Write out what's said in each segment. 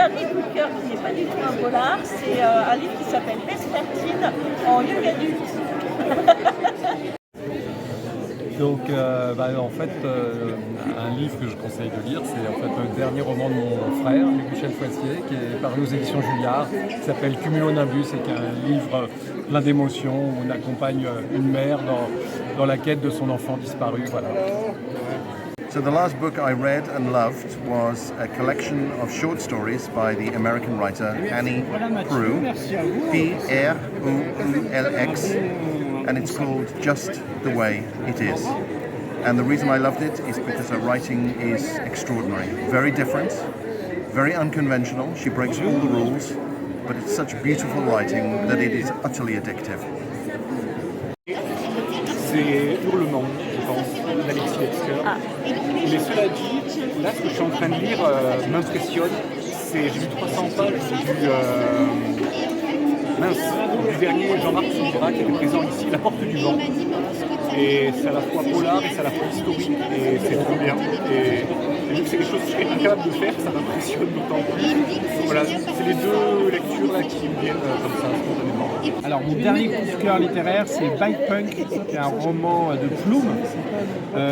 dernier coup de cœur qui n'est pas du tout un polar, c'est un livre qui s'appelle Vespertine en young adulte. Donc, en fait, un livre que je conseille de lire, c'est en fait le dernier roman de mon frère, Michel Foissier, qui est paru aux éditions Julliard, qui s'appelle Cumulonimbus, et qui est un livre plein d'émotions où on accompagne une mère dans la quête de son enfant disparu. Voilà. So the last book I read and loved was a collection of short stories by the American writer Annie Proulx, Proulx, and it's called Just the Way It Is. And the reason I loved it is because her writing is extraordinary, very different, very unconventional. She breaks all the rules, but it's such beautiful writing that it is utterly addictive. C'est Hurlement, je pense, d'Alexis Metzger. Mais cela dit, là, ce que je suis en train de lire m'impressionne. J'ai lu 300 pages du dernier Jean-Marc Souvira qui était présent ici, La Porte du Vent. Et c'est à la fois polar et c'est à la fois historique. Et c'est trop bien. Et vu que c'est quelque chose que je serais incapable de faire, ça m'impressionne d'autant plus. Voilà, c'est les deux lectures là qui me viennent comme ça, spontanément. Alors mon dernier coup de cœur littéraire, c'est Bike Punk, qui est un roman de Ploum,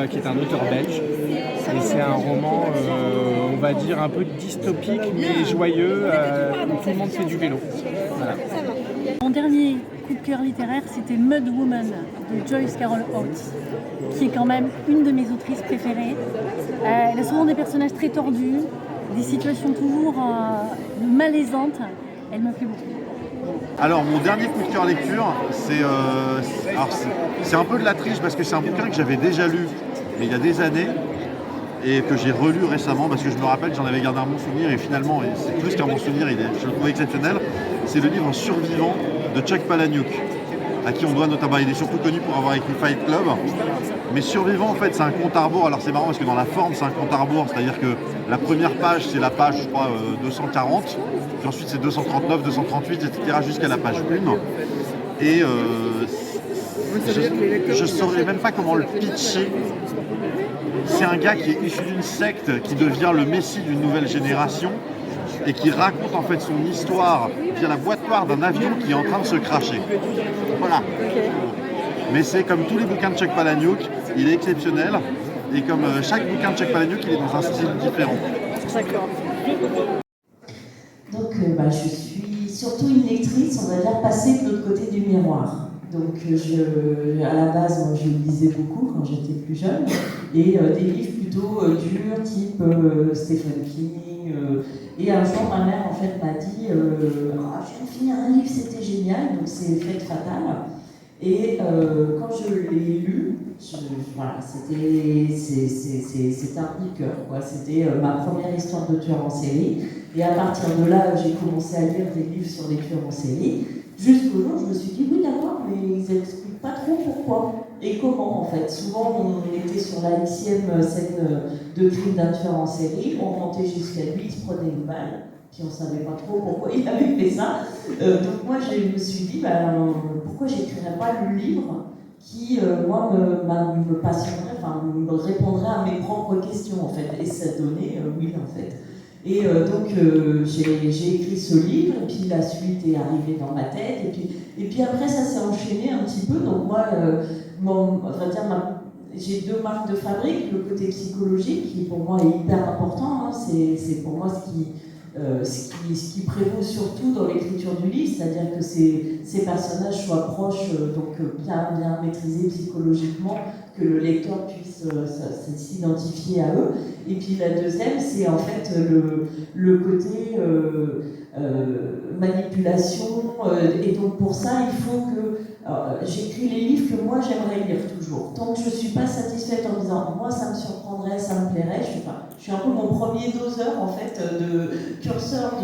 qui est un auteur belge. Et c'est un roman, on va dire, un peu dystopique mais joyeux, où tout le monde fait du vélo. Voilà. Mon dernier coup de cœur littéraire, c'était Mud Woman de Joyce Carol Oates, qui est quand même une de mes autrices préférées. Elle a souvent des personnages très tordus, des situations toujours malaisantes. Elle me plaît beaucoup. Alors mon dernier coup de cœur lecture, c'est un peu de la triche parce que c'est un bouquin que j'avais déjà lu mais il y a des années et que j'ai relu récemment parce que je me rappelle que j'en avais gardé un bon souvenir et finalement, et c'est plus qu'un bon souvenir, je le trouve exceptionnel, c'est le livre Survivant de Chuck Palahniuk, à qui on doit notamment, il est surtout connu pour avoir écrit Fight Club, mais Survivant en fait c'est un compte à rebours. Alors c'est marrant parce que dans la forme c'est un compte à rebours, c'est-à-dire que la première page c'est la page je crois 240, puis ensuite c'est 239, 238, etc. jusqu'à la page 1, et je saurais même pas comment le pitcher. C'est un gars qui est issu d'une secte qui devient le messie d'une nouvelle génération et qui raconte en fait son histoire via la boîte noire d'un avion qui est en train de se crasher. Voilà. Mais c'est comme tous les bouquins de Chuck Palahniuk, il est exceptionnel et comme chaque bouquin de Chuck Palahniuk, il est dans un style différent. D'accord. Donc je suis surtout une lectrice, on va dire, passée de l'autre côté du miroir. Donc à la base, moi, je lisais beaucoup quand j'étais plus jeune, et des livres plutôt durs, type Stephen King. Et un jour, ma mère en fait m'a dit je viens de finir un livre, c'était génial, donc c'est Fête fatale. Et quand je l'ai lu, voilà, c'était un coup de cœur, quoi. C'était ma première histoire de tueur en série. Et à partir de là, j'ai commencé à lire des livres sur les tueurs en série. Jusqu'au jour où je me suis dit, oui d'accord, mais ils n'expliquent pas trop pourquoi et comment en fait. Souvent on était sur la 10e scène de crime d'un tueur en série, on montait jusqu'à lui, il se prenait une balle, puis on ne savait pas trop pourquoi il avait fait ça. Donc moi je me suis dit, pourquoi j'écrirais pas le livre qui, moi, me passionnerait, enfin me répondrait à mes propres questions en fait. Et ça donnait oui en fait. Et donc j'ai écrit ce livre, et puis la suite est arrivée dans ma tête, et puis après ça s'est enchaîné un petit peu. Donc moi, j'ai deux marques de fabrique, le côté psychologique qui pour moi est hyper important, hein, c'est pour moi ce qui prévaut surtout dans l'écriture du livre, c'est-à-dire que ces personnages soient proches, donc bien maîtrisés psychologiquement, que le lecteur puisse s'identifier à eux. Et puis la deuxième, c'est en fait le côté manipulation. Et donc pour ça, il faut que j'écris les livres que moi j'aimerais lire toujours. Tant que je ne suis pas satisfaite en disant moi ça me surprendrait, ça me plairait, je suis un peu mon premier doseur en fait, de curseur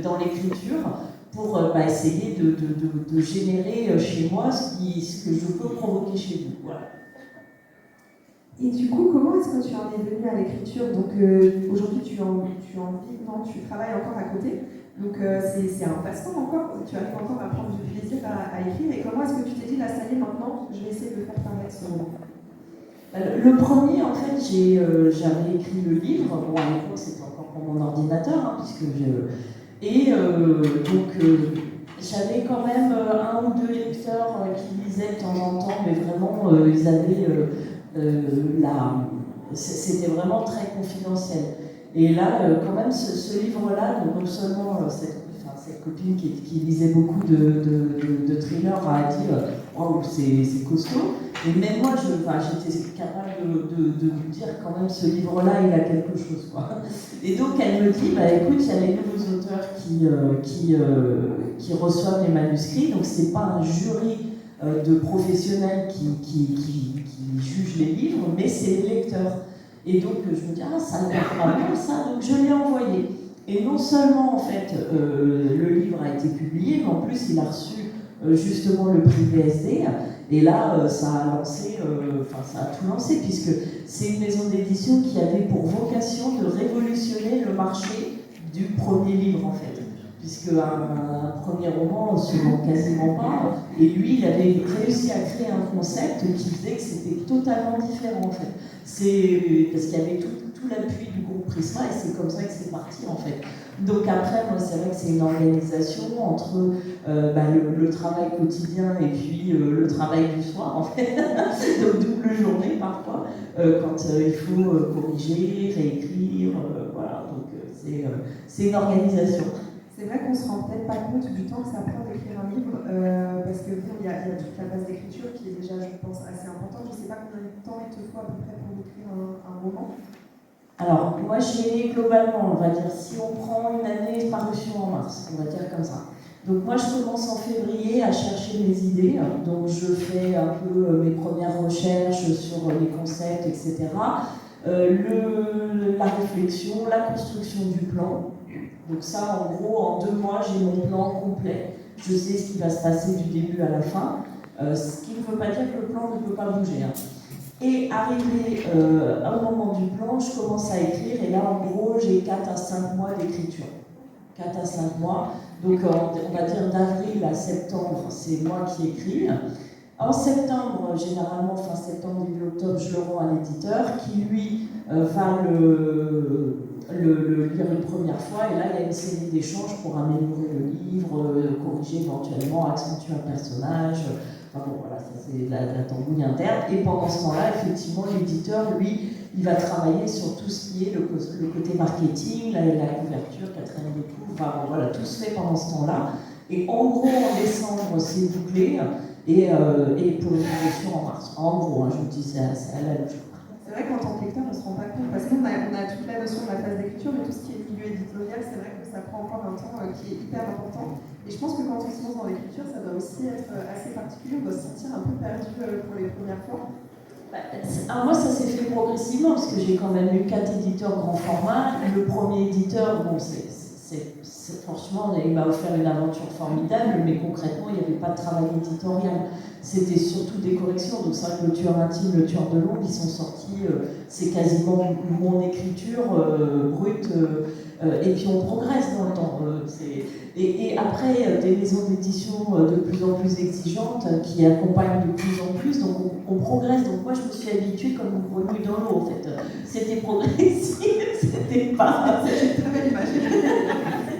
dans l'écriture pour essayer de générer chez moi ce que je peux provoquer chez vous. Voilà. Et du coup, comment est-ce que tu en es venue à l'écriture? Donc aujourd'hui, tu en vis, non, tu travailles encore à côté. Donc c'est un passe-temps encore. Tu arrives encore à prendre du plaisir à écrire. Et comment est-ce que tu t'es dit, là, ça y est, maintenant, je vais essayer de faire paraître ce roman? Le premier, en fait, j'avais écrit le livre. Bon, à l'époque, c'était encore pour mon ordinateur, hein, puisque j'avais quand même un ou deux lecteurs qui lisaient de temps en temps, mais vraiment, ils avaient c'était vraiment très confidentiel. Et là, quand même, ce livre-là, non seulement cette copine qui lisait beaucoup de thrillers a dit waouh, c'est costaud. Et même moi, j'étais capable de vous dire quand même, ce livre-là, il a quelque chose, quoi. Et donc, elle me dit, écoute, il y a les nouveaux auteurs qui reçoivent les manuscrits, donc c'est pas un jury de professionnels qui jugent les livres, mais c'est les lecteurs. Et donc, je me dis, ça a l'air pas mal, ça, donc je l'ai envoyé. Et non seulement, en fait, le livre a été publié, mais en plus, il a reçu justement le prix VSD. Et là, ça a tout lancé, puisque c'est une maison d'édition qui avait pour vocation de révolutionner le marché du premier livre, en fait. Puisque un premier roman ne se vend quasiment pas. Et lui, il avait réussi à créer un concept qui faisait que c'était totalement différent, en fait. Parce qu'il y avait tout l'appui du groupe Prisma, et c'est comme ça que c'est parti, en fait. Donc après, moi, c'est vrai que c'est une organisation entre le travail quotidien et puis le travail du soir, en fait. Donc double journée, parfois, quand il faut corriger, réécrire, voilà. Donc c'est une organisation. C'est vrai qu'on ne se rend peut-être pas compte du temps que ça prend d'écrire un livre, parce que bon, il y a toute la base d'écriture qui est déjà, je pense, assez importante. Je ne sais pas combien de temps il te faut à peu près pour écrire un roman. Alors, moi, j'ai globalement, on va dire, si on prend une année de parution en mars, on va dire comme ça. Donc moi, je commence en février à chercher mes idées. Donc je fais un peu mes premières recherches sur les concepts, etc. La réflexion, la construction du plan. Donc ça, en gros, en 2 mois, j'ai mon plan complet. Je sais ce qui va se passer du début à la fin. Ce qui ne veut pas dire que le plan ne peut pas bouger. Hein. Et arrivé au moment du plan, je commence à écrire. Et là, en gros, j'ai 4 à 5 mois d'écriture. 4 à 5 mois. Donc, on va dire d'avril à septembre, c'est moi qui écris. En septembre, généralement, fin septembre, début octobre, je le rends à l'éditeur qui, lui, va le lire une première fois. Et là, il y a une série d'échanges pour améliorer le livre, corriger éventuellement, accentuer un personnage. Enfin bon, voilà, ça c'est la tambouille interne. Et pendant ce temps-là, effectivement, l'éditeur, lui, il va travailler sur tout ce qui est le côté marketing, la couverture, quatrième de tout. Enfin bon, voilà, tout se fait pendant ce temps-là. Et en gros, en décembre, c'est bouclé. Et pour une édition en mars. En gros, je vous dis, c'est à la logique. C'est vrai qu'en tant que lecteur, on ne se rend pas compte, parce qu'on a toute la notion de la phase d'écriture, mais tout ce qui est milieu éditorial, c'est vrai que ça prend encore un temps qui est hyper important. Et je pense que quand on se lance dans l'écriture, ça doit aussi être assez particulier, on doit se sentir un peu perdu pour les premières fois. Moi, ça s'est fait progressivement, parce que j'ai quand même eu 4 éditeurs grand format. Le premier éditeur, bon, franchement, il m'a offert une aventure formidable, mais concrètement, il n'y avait pas de travail éditorial. C'était surtout des corrections. Donc, c'est vrai que le tueur intime, le tueur de l'ombre, ils sont sortis, c'est quasiment mon écriture brute. Et puis, on progresse dans le temps. Et après, des maisons d'édition de plus en plus exigeantes qui accompagnent de plus en plus. Donc, on progresse. Donc, moi, je me suis habituée comme une grenouille dans l'eau, en fait. C'était progressif, c'était pas... C'est très belle image.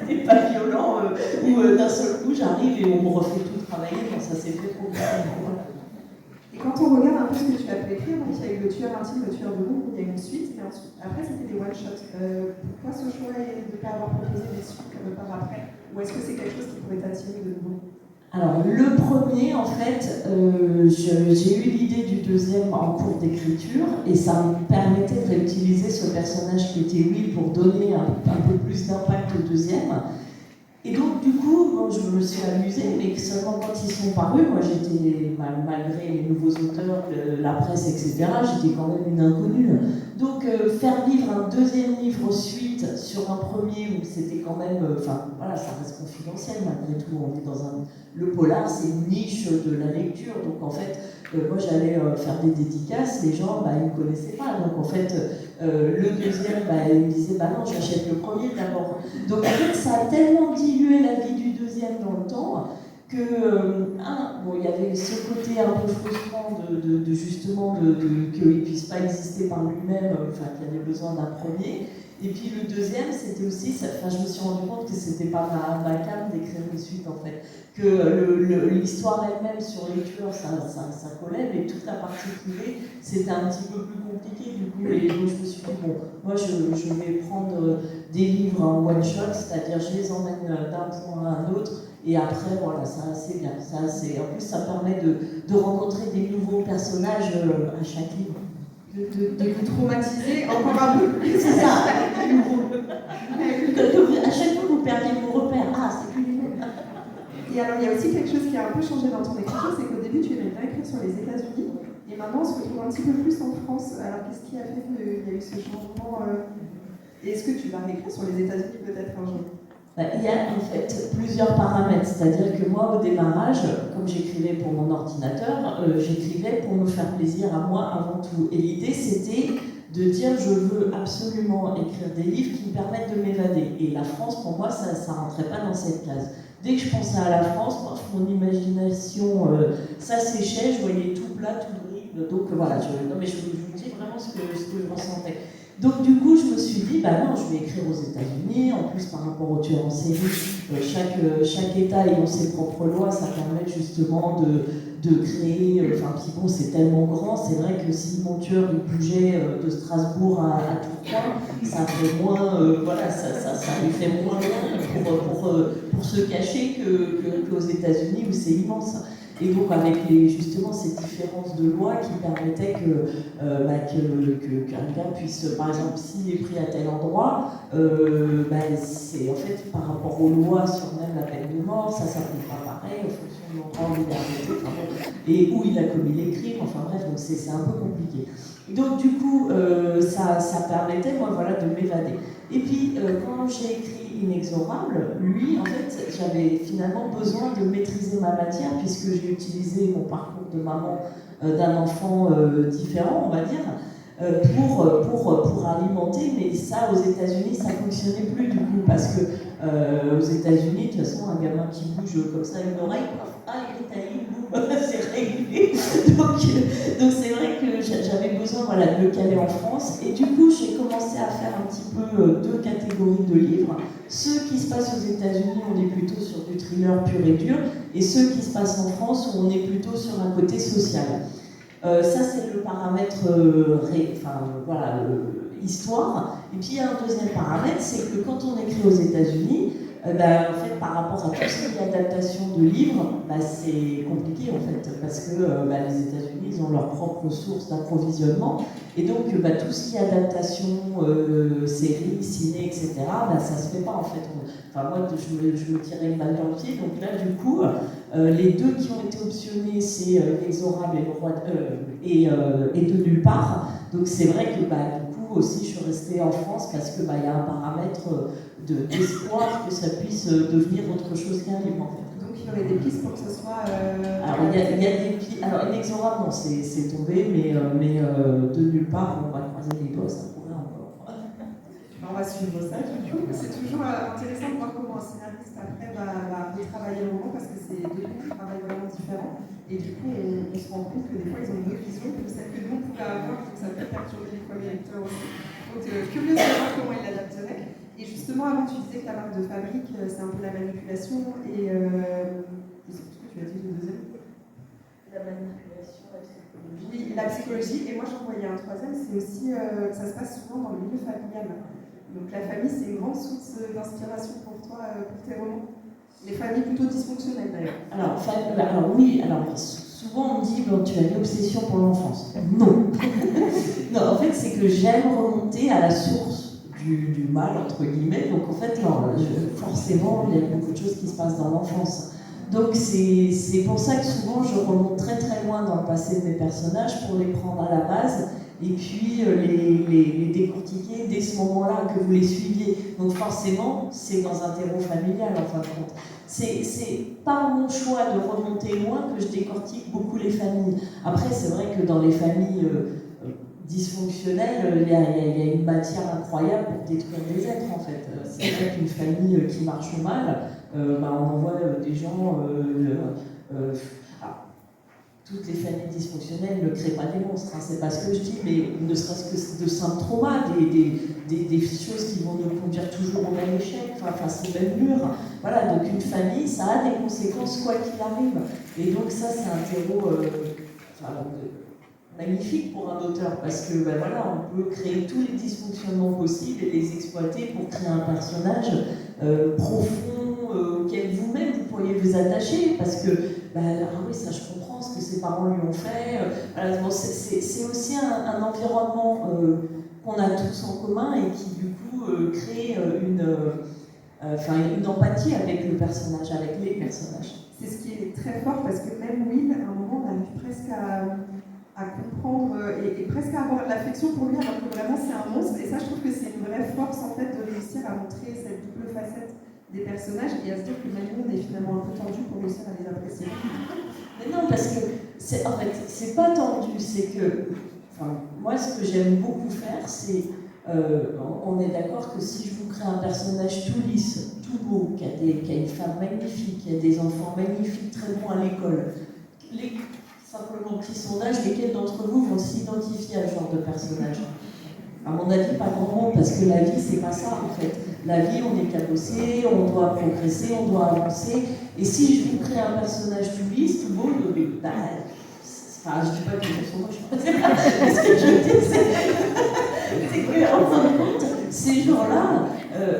C'était pas violent, où d'un seul coup, j'arrive et on me refait tout travailler. Donc, ça s'est fait progressivement. Et quand on regarde un peu ce que tu as pu écrire, donc il y a eu le tueur intime, le tueur de l'ombre, il y a une suite, et ensuite, après c'était des one-shots. Pourquoi ce choix de ne pas avoir proposé des suites par après? Ou est-ce que c'est quelque chose qui pourrait t'attirer de nouveau? Alors, le premier, en fait, j'ai eu l'idée du deuxième en cours d'écriture, et ça me permettait de réutiliser ce personnage qui était Will pour donner un peu plus d'impact au deuxième. Et donc, du coup, bon, je me suis amusée, mais seulement quand ils sont parus, moi j'étais, malgré les nouveaux auteurs, la presse, etc., j'étais quand même une inconnue. Donc, faire vivre un deuxième livre suite sur un premier où c'était quand même, voilà, ça reste confidentiel malgré tout. On est dans le polar, c'est une niche de la lecture, donc en fait, moi j'allais faire des dédicaces, les gens, ils ne me connaissaient pas, donc en fait, le deuxième, ils me disaient, non, j'achète le premier d'abord. Donc en fait, ça a tellement dilué la vie du deuxième dans le temps que il y avait ce côté un peu frustrant de justement qu'il ne puisse pas exister par lui-même, enfin qu'il y avait besoin d'un premier. Et puis le deuxième, c'était aussi, je me suis rendu compte que c'était pas ma came d'écrire une suite en fait, que l'histoire elle-même sur les tueurs, ça collait, mais toute la partie privée, c'était un petit peu plus compliqué du coup. Et donc je me suis dit, bon, moi je vais prendre des livres en one shot, c'est-à-dire je les emmène d'un point à un autre. Et après, voilà, c'est assez bien. En plus, ça permet de rencontrer des nouveaux personnages à chaque livre. De vous traumatiser encore un peu. C'est ça. À chaque fois, vous perdiez vos repères. Ah, c'est plus lui. Et alors, il y a aussi quelque chose qui a un peu changé dans ton écriture, c'est qu'au début, tu aimais bien écrire sur les États-Unis, et maintenant, on se retrouve un petit peu plus en France. Alors, qu'est-ce qui a fait qu'il y a eu ce changement Et est-ce que tu vas réécrire sur les États-Unis peut-être un jour? Il y a en fait plusieurs paramètres, c'est-à-dire que moi au démarrage, comme j'écrivais pour mon ordinateur, j'écrivais pour me faire plaisir à moi avant tout. Et l'idée c'était de dire je veux absolument écrire des livres qui me permettent de m'évader. Et la France pour moi ça ne rentrait pas dans cette case. Dès que je pensais à la France, mon imagination s'asséchait, je voyais tout plat, tout gris. Donc voilà, je vous dis vraiment ce que je ressentais. Donc du coup, je me suis dit, non, je vais écrire aux États-Unis. En plus, par rapport aux tueurs en série, chaque État ayant ses propres lois, ça permet justement de créer. Puis bon, c'est tellement grand. C'est vrai que si mon tueur il bougeait de Strasbourg à Tourcoing, ça fait moins, ça lui fait moins bien pour se cacher qu'aux États-Unis où c'est immense. Et donc avec justement ces différences de loi qui permettaient qu'un gars puisse, par exemple, s'il est pris à tel endroit, c'est en fait par rapport aux lois sur même la peine de mort, ça s'applique pas pareil en fonction de l'endroit où il a arrêté, et où il a commis les crimes, enfin bref, donc c'est un peu compliqué. Donc du coup, ça permettait, moi voilà, de m'évader. Et puis, quand j'ai écrit Inexorable, lui, en fait, j'avais finalement besoin de maîtriser ma matière, puisque j'ai utilisé mon parcours de maman d'un enfant différent, on va dire, pour alimenter, mais ça, aux États-Unis, ça ne fonctionnait plus du coup, parce que aux États-Unis, de toute façon, un gamin qui bouge comme ça une oreille, il est taillé, c'est réglé. Donc c'est vrai que j'avais besoin de le caler en France, et du coup, j'ai commencé à faire un petit peu deux catégories de livres. Ceux qui se passent aux États-Unis, on est plutôt sur du thriller pur et dur, et ceux qui se passent en France, où on est plutôt sur un côté social. Ça, c'est le paramètre histoire. Et puis, il y a un deuxième paramètre, c'est que quand on écrit aux États-Unis, en fait, par rapport à tout ce qui est adaptation de livres, c'est compliqué, en fait, parce que les États-Unis, ils ont leurs propres sources d'approvisionnement. Et donc, tout ce qui est adaptation, séries, ciné, etc., ça se fait pas, en fait. Moi, je me tirais une balle dans le pied. Donc là, du coup, les deux qui ont été optionnés, c'est Inexorable et Le Roi et De Nulle Part. Donc c'est vrai que, du coup, aussi, je suis restée en France parce que y a un paramètre d'espoir que ça puisse devenir autre chose qu'un livre, en fait. Donc il y aurait des pistes pour que ce soit... Alors il y a des pistes... Alors Inexorable, non, c'est tombé, mais De Nulle Part, on va croiser les doigts, ça pourrait encore. On va suivre ça, du coup. C'est toujours intéressant de voir comment un scénariste après va retravailler le roman, parce que c'est deux qui travaillent vraiment différents. Et du coup, on se rend compte que des fois, ils ont une autre vision que celle que nous, on pouvait avoir, donc ça peut perturber les premiers lecteurs aussi. Donc, curieux de savoir comment ils l'adapteraient. Et justement, avant, tu disais que la marque de fabrique, c'est un peu la manipulation, et je sais plus ce que tu as dit le deuxième. La manipulation, la psychologie. Oui, la psychologie. Et moi, j'en voyais un troisième, c'est aussi que ça se passe souvent dans le milieu familial. Donc la famille, c'est une grande source d'inspiration pour toi, pour tes romans. Les familles plutôt dysfonctionnelles d'ailleurs. Alors oui, souvent on me dit tu as une obsession pour l'enfance. Non. Non, en fait, c'est que j'aime remonter à la source du mal, entre guillemets. Donc en fait, non, forcément, il y a beaucoup de choses qui se passent dans l'enfance. Donc c'est pour ça que souvent je remonte très très loin dans le passé de mes personnages pour les prendre à la base et puis les décortiquer dès ce moment-là que vous les suiviez. Donc forcément, c'est dans un terreau familial en fin de compte. C'est par mon choix de remonter loin que je décortique beaucoup les familles. Après, c'est vrai que dans les familles dysfonctionnelles, il y a une matière incroyable pour détruire des êtres en fait. C'est vrai qu'une famille qui marche mal, on envoie des gens... toutes les familles dysfonctionnelles ne créent pas des monstres, hein, c'est pas ce que je dis, mais ne serait-ce que de simples traumas, des choses qui vont nous conduire toujours au même échec, face au même mur. Voilà, donc une famille, ça a des conséquences quoi qu'il arrive. Et donc ça, c'est un terreau magnifique pour un auteur, parce que on peut créer tous les dysfonctionnements possibles et les exploiter pour créer un personnage profond auquel vous-même vous pourriez vous attacher, parce que ah oui, ça je comprends ce que ses parents lui ont fait. C'est aussi un environnement qu'on a tous en commun et qui du coup crée une empathie avec le personnage, avec les personnages. C'est ce qui est très fort parce que même Will, à un moment, on arrive presque à comprendre et presque à avoir de l'affection pour lui, alors que vraiment c'est un monstre. Et ça, je trouve que c'est une vraie force en fait de réussir à montrer cette double facette des personnages et à se dire que même nous, on est finalement un peu tendu pour réussir à les apprécier. Mais non, parce que c'est pas tendu, c'est que moi, ce que j'aime beaucoup faire, c'est on est d'accord que si je vous crée un personnage tout lisse, tout beau, qui a une femme magnifique, qui a des enfants magnifiques, très bons à l'école, simplement petit sondage, lesquels d'entre vous vont s'identifier à ce genre de personnage? À mon avis, pas grand monde, parce que la vie, c'est pas ça en fait. La vie, on est cabossé, on doit progresser, on doit avancer. Et si je vous crée un personnage tout lisse, tout beau, je dis pas que les gens sont moches. Ce que je dis, c'est qu'en fin de compte, ces gens-là,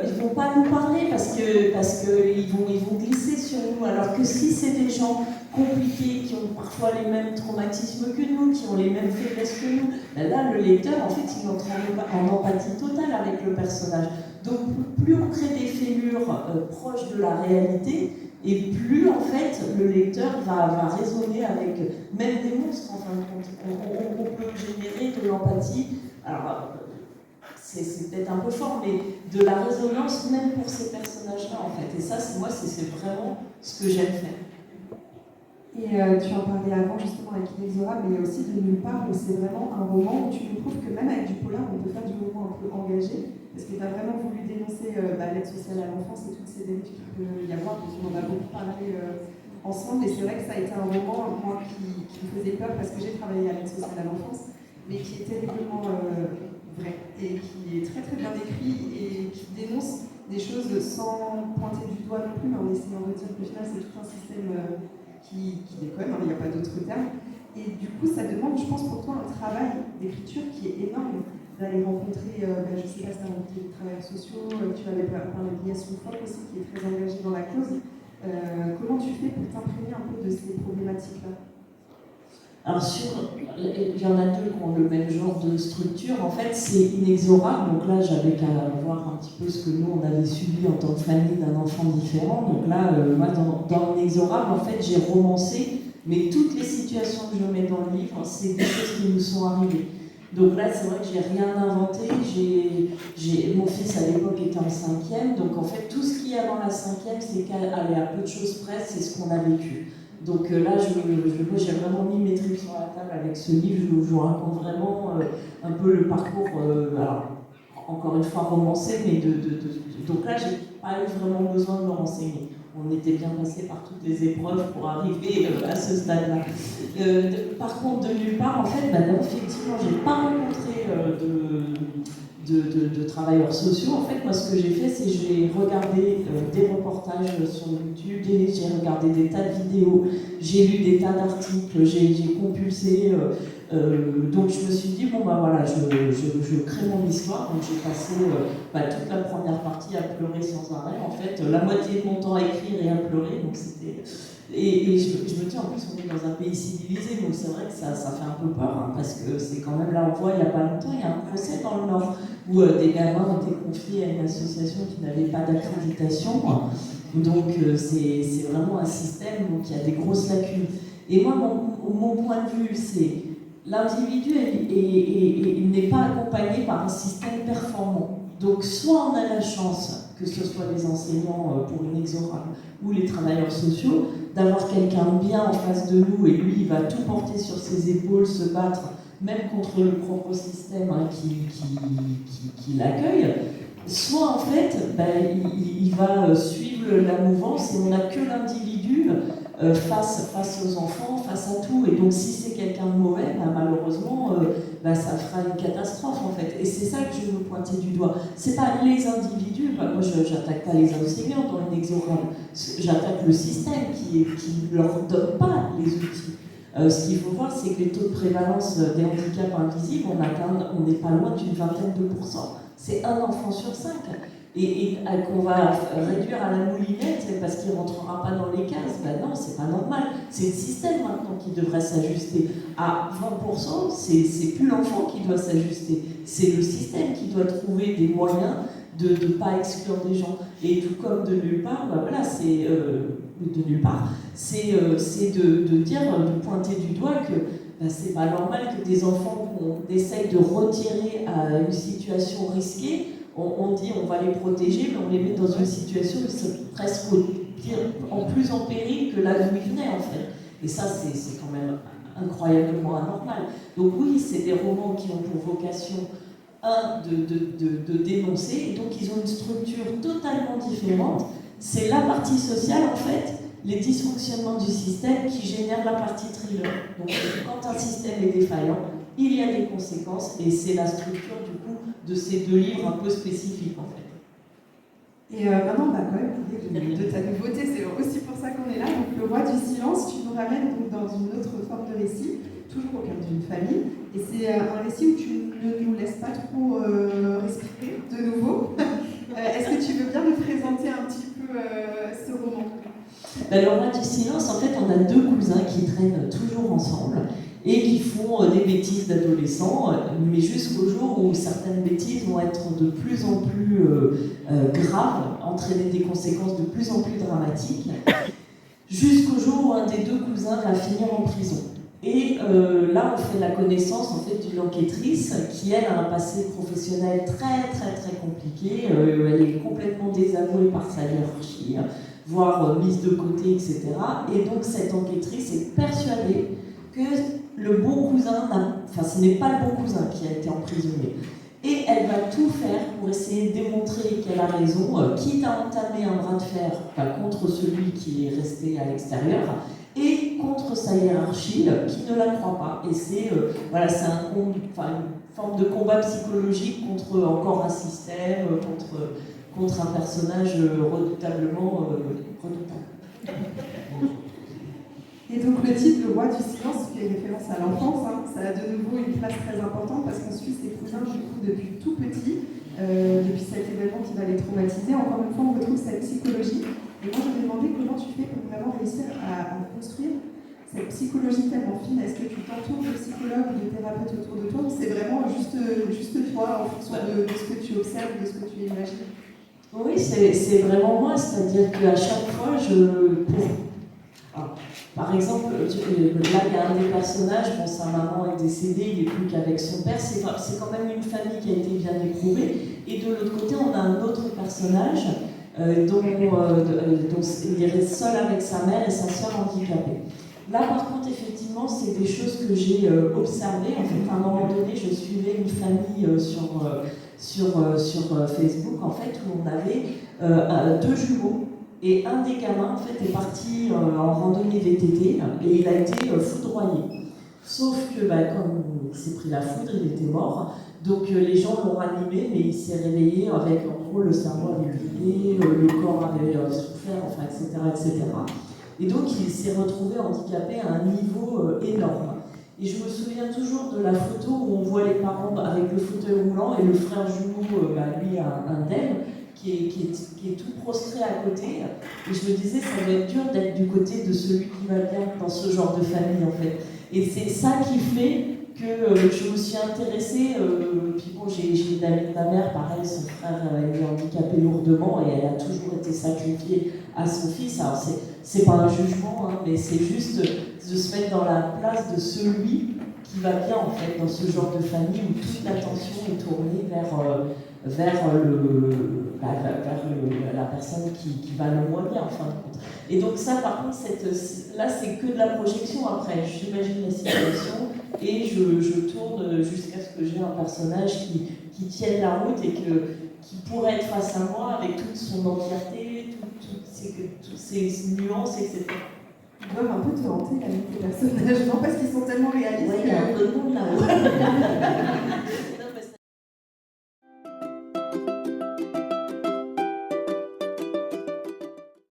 ils vont pas nous parler parce qu'ils vont glisser sur nous. Alors que si c'est des gens compliqués, qui ont parfois les mêmes traumatismes que nous, qui ont les mêmes faiblesses que nous, là, le lecteur, en fait, il entre en empathie totale avec le personnage. Donc, plus on crée des fêlures proches de la réalité, et plus, en fait, le lecteur va raisonner avec même des monstres, en fin de compte. On peut générer de l'empathie. Alors, c'est peut-être un peu fort, mais de la résonance même pour ces personnages-là, en fait. Et ça, moi, c'est vraiment ce que j'aime faire. Et tu en parlais avant justement avec Inexorable, mais aussi de Nulle part, où c'est vraiment un roman où tu nous prouves que même avec du polar, on peut faire du roman un peu engagé, parce que tu as vraiment voulu dénoncer l'aide sociale à l'enfance et toutes ces dérives qu'il peut y avoir, parce qu'on en a beaucoup parlé ensemble, et c'est vrai que ça a été un roman, moi, qui me faisait peur, parce que j'ai travaillé à l'aide sociale à l'enfance, mais qui est terriblement vrai, et qui est très très bien écrit, et qui dénonce des choses sans pointer du doigt non plus, mais en essayant de dire que finalement c'est tout un système qui déconne, il n'y a pas d'autre terme. Et du coup, ça demande, je pense, pour toi un travail d'écriture qui est énorme, d'aller rencontrer, je ne sais pas si tu as rencontré des travailleurs sociaux, tu avais parlé de Lias Souffok aussi, qui est très engagée dans la cause. Comment tu fais pour t'imprégner un peu de ces problématiques-là? Alors, il y en a deux qui ont le même genre de structure. En fait, c'est Inexorable. Donc là, j'avais qu'à voir un petit peu ce que nous, on avait subi en tant que famille d'un enfant différent. Donc là, moi, dans Inexorable, en fait, j'ai romancé, mais toutes les situations que je mets dans le livre, c'est des choses qui nous sont arrivées. Donc là, c'est vrai que j'ai rien inventé. Mon fils, à l'époque, était en 5e. Donc en fait, tout ce qu'il y a dans la 5e, c'est qu'à peu de choses près, c'est ce qu'on a vécu. Donc là, moi, j'ai vraiment mis mes trucs sur la table avec ce livre. Je vous raconte vraiment un peu le parcours, alors, encore une fois romancé, mais donc là, j'ai pas eu vraiment besoin de me renseigner. On était bien passé par toutes les épreuves pour arriver à ce stade-là. Par contre, de Nulle part, en fait, non, effectivement, j'ai pas rencontré de travailleurs sociaux. En fait, moi, ce que j'ai fait, c'est que j'ai regardé des reportages sur YouTube, j'ai regardé des tas de vidéos, j'ai lu des tas d'articles, j'ai compulsé. Donc, je me suis dit, bon, voilà, je crée mon histoire. Donc, j'ai passé toute la première partie à pleurer sans arrêt. En fait, la moitié de mon temps à écrire et à pleurer. Donc, c'était... Et je me dis, en plus, on est dans un pays civilisé, donc c'est vrai que ça fait un peu peur, hein, parce que c'est quand même, là, on voit, il n'y a pas longtemps, il y a un procès dans le Nord, où des gamins ont été confiés à une association qui n'avait pas d'accréditation. Donc, c'est vraiment un système qui a des grosses lacunes. Et moi, mon point de vue, c'est l'individu n'est pas accompagné par un système performant. Donc, soit on a la chance, que ce soit les enseignants pour Inexorable ou les travailleurs sociaux, d'avoir quelqu'un bien en face de nous, et lui, il va tout porter sur ses épaules, se battre, même contre le propre système qui l'accueille. soit en fait, il va suivre la mouvance et on n'a que l'individu face aux enfants, face à tout. Et donc si c'est quelqu'un de mauvais, malheureusement, ça fera une catastrophe en fait. Et c'est ça que je veux pointer du doigt. C'est pas les individus, moi j'attaque pas les enseignants dans l'inexorable, j'attaque le système qui ne leur donne pas les outils. Ce qu'il faut voir, c'est que les taux de prévalence des handicaps invisibles, on n'est pas loin d'une vingtaine de pourcents. C'est 1 enfant sur 5. Et qu'on va réduire à la moulinette parce qu'il ne rentrera pas dans les cases, non, c'est pas normal. C'est le système maintenant qui devrait s'ajuster. À 20%, c'est plus l'enfant qui doit s'ajuster. C'est le système qui doit trouver des moyens de ne pas exclure des gens. Et tout comme de nulle part, c'est de nulle part, c'est de dire, de pointer du doigt que c'est pas normal que des enfants qu'on essaye de retirer à une situation risquée, on dit on va les protéger, mais on les met dans une situation où c'est presque en plus en péril que là d'où ils venaient en fait. Et ça, c'est quand même incroyablement anormal. Donc oui, c'est des romans qui ont pour vocation, de dénoncer, et donc ils ont une structure totalement différente. C'est la partie sociale en fait, les dysfonctionnements du système qui génèrent la partie thriller. Donc quand un système est défaillant, il y a des conséquences, et c'est la structure du coup de ces 2 livres un peu spécifiques en fait. Et maintenant, on va quand même parler de ta nouveauté, c'est aussi pour ça qu'on est là. Donc, Le Roi du Silence, tu nous ramènes donc dans une autre forme de récit, toujours au cœur d'une famille. Et c'est un récit où tu ne nous laisses pas trop respirer de nouveau. Est-ce que tu veux bien nous présenter un petit peu ce roman ? Le Roi du Silence, en fait, on a 2 cousins qui traînent toujours ensemble et qui font des bêtises d'adolescents, mais jusqu'au jour où certaines bêtises vont être de plus en plus graves, entraîner des conséquences de plus en plus dramatiques, jusqu'au jour où un des 2 cousins va finir en prison. Et là, on fait la connaissance en fait d'une enquêtrice qui, elle, a un passé professionnel très très très compliqué. Elle est complètement désavouée par sa hiérarchie, voire mise de côté, etc. Et donc cette enquêtrice est persuadée que le bon cousin, ce n'est pas le bon cousin qui a été emprisonné. Et elle va tout faire pour essayer de démontrer qu'elle a raison, quitte à entamer un bras de fer contre celui qui est resté à l'extérieur, et contre sa hiérarchie qui ne la croit pas. Et c'est une forme de combat psychologique contre encore un système, contre un personnage redoutablement redoutable. Et donc le titre, Le Roi du Silence, qui fait référence à l'enfance, ça a de nouveau une place très importante parce qu'on suit ses cousins du coup depuis tout petit, depuis cet événement qui va les traumatiser. Encore une fois, on retrouve cette psychologie. Et moi, je me demandais comment tu fais pour vraiment réussir à construire cette psychologie tellement fine. Est-ce que tu t'entoures de psychologues ou de thérapeutes autour de toi, ou c'est vraiment juste toi en fonction de ce que tu observes, de ce que tu imagines? Oui, c'est vraiment moi, c'est-à-dire qu'à chaque fois, par exemple, là, il y a un des personnages, sa maman est décédée, il n'est plus qu'avec son père, c'est quand même une famille qui a été bien éprouvée. Et de l'autre côté, on a un autre personnage dont il reste seul avec sa mère et sa sœur handicapée. Là, par contre, effectivement, c'est des choses que j'ai observées. En fait, à un moment donné, je suivais une famille sur Facebook, en fait, où on avait 2 jumeaux. Et un des gamins, en fait, est parti en randonnée VTT et il a été foudroyé. Sauf que, comme il s'est pris la foudre, il était mort. Donc les gens l'ont ranimé, mais il s'est réveillé avec, en gros, le cerveau avait grillé, le corps avait souffert, etc. Et donc il s'est retrouvé handicapé à un niveau énorme. Et je me souviens toujours de la photo où on voit les parents avec le fauteuil roulant et le frère jumeau, lui, un DEM, qui est tout prostré à côté. Et je me disais, ça doit être dur d'être du côté de celui qui va bien dans ce genre de famille, en fait. Et c'est ça qui fait que je me suis intéressée. Puis bon, j'ai une amie de ma mère, pareil, son frère est handicapé lourdement et elle a toujours été sacrifiée à son fils. Alors, c'est pas un jugement, mais c'est juste de se mettre dans la place de celui qui va bien, en fait, dans ce genre de famille où toute l'attention est tournée vers la personne qui va le moins bien, en fin de compte. Et donc ça, par contre, là, c'est que de la projection. Après, j'imagine la situation et je tourne jusqu'à ce que j'ai un personnage qui tienne la route et qui pourrait être face à moi avec toute son entièreté, toutes ces nuances, etc. Ils doivent un peu te hanter, la vie des personnages, non? Parce qu'ils sont tellement réalistes. Ouais, il y a un peu de monde là-haut.